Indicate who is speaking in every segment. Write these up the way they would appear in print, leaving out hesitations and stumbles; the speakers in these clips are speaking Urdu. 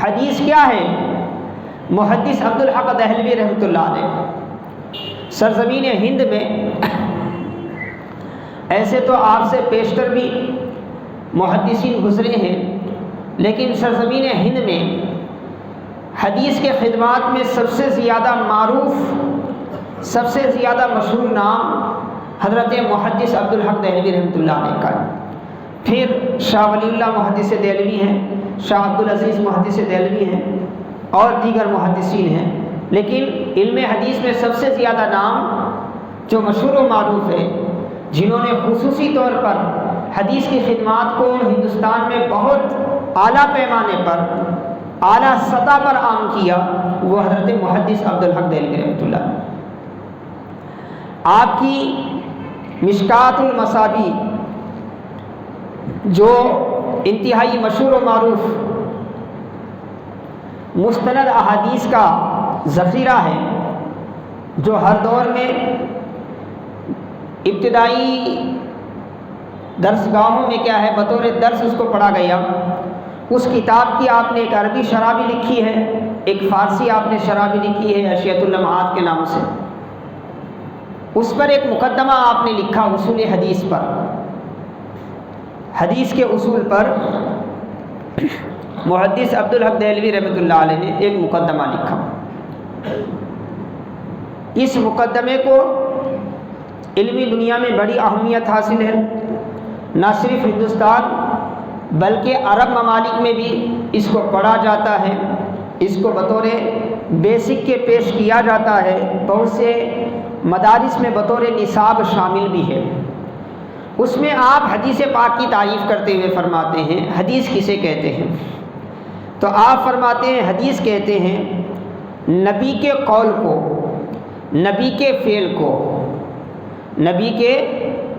Speaker 1: حدیث کیا ہے؟ محدث عبدالحق دہلوی رحمۃ اللہ علیہ سرزمین ہند میں، ایسے تو آپ سے پیشتر بھی محدثین گزرے ہیں، لیکن سرزمین ہند میں حدیث کے خدمات میں سب سے زیادہ معروف، سب سے زیادہ مشہور نام حضرت محدث عبدالحق دہلوی رحمۃ اللہ علیہ کا ہے۔ پھر شاہ ولی اللہ محدث دہلوی ہیں، شاہ عبدالعزیز محدث دہلوی ہیں، اور دیگر محدثین ہیں، لیکن علم حدیث میں سب سے زیادہ نام جو مشہور و معروف ہے، جنہوں نے خصوصی طور پر حدیث کی خدمات کو ہندوستان میں بہت اعلیٰ پیمانے پر، اعلیٰ سطح پر عام کیا، وہ حضرت محدث عبدالحق دہلوی رحمۃ اللہ۔ آپ کی مشکات المصابیح جو انتہائی مشہور و معروف مستند احادیث کا ذخیرہ ہے، جو ہر دور میں ابتدائی درس گاہوں میں کیا ہے بطور درس اس کو پڑھا گیا، اس کتاب کی آپ نے ایک عربی شرح بھی لکھی ہے، ایک فارسی آپ نے شرح بھی لکھی ہے اشیۃ اللمعات کے نام سے۔ اس پر ایک مقدمہ آپ نے لکھا اصول حدیث پر، حدیث کے اصول پر محدث عبدالحق دہلوی رحمۃ اللہ علیہ نے ایک مقدمہ لکھا۔ اس مقدمے کو علمی دنیا میں بڑی اہمیت حاصل ہے، نہ صرف ہندوستان بلکہ عرب ممالک میں بھی اس کو پڑھا جاتا ہے، اس کو بطور بیسک کے پیش کیا جاتا ہے، بہت سے مدارس میں بطور نصاب شامل بھی ہے۔ اس میں آپ حدیث پاک کی تعریف کرتے ہوئے فرماتے ہیں حدیث کسے کہتے ہیں؟ تو آپ فرماتے ہیں حدیث کہتے ہیں نبی کے قول کو، نبی کے فعل کو، نبی کے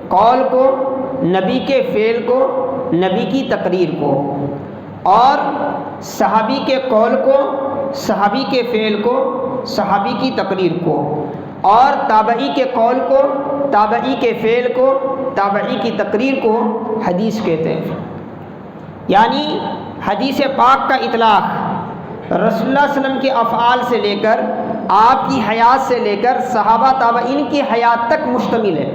Speaker 1: قول کو، نبی کے فعل کو، نبی کی تقریر کو، اور صحابی کے قول کو، صحابی کے فعل کو، صحابی کی تقریر کو، اور تابعی کے قول کو، تابعی کے فعل کو، تابعی کی تقریر کو حدیث کہتے ہیں۔ یعنی حدیث پاک کا اطلاق رسول اللہ صلی اللہ علیہ وسلم کے افعال سے لے کر آپ کی حیات سے لے کر صحابہ تابعین کی حیات تک مشتمل ہے۔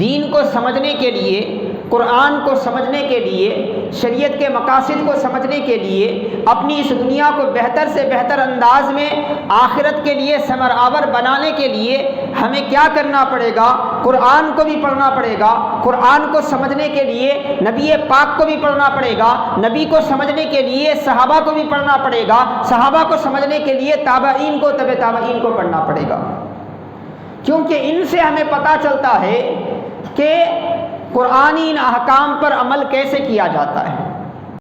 Speaker 1: دین کو سمجھنے کے لیے، قرآن کو سمجھنے کے لیے، شریعت کے مقاصد کو سمجھنے کے لیے، اپنی اس دنیا کو بہتر سے بہتر انداز میں آخرت کے لیے ثمر آور بنانے کے لیے ہمیں کیا کرنا پڑے گا؟ قرآن کو بھی پڑھنا پڑے گا۔ قرآن کو سمجھنے کے لیے نبی پاک کو بھی پڑھنا پڑے گا، نبی کو سمجھنے کے لیے صحابہ کو بھی پڑھنا پڑے گا، صحابہ کو سمجھنے کے لیے تابعین کو، تبع تابعین کو پڑھنا پڑے گا، کیونکہ ان سے ہمیں پتہ چلتا ہے کہ قرآنی ان احکام پر عمل کیسے کیا جاتا ہے۔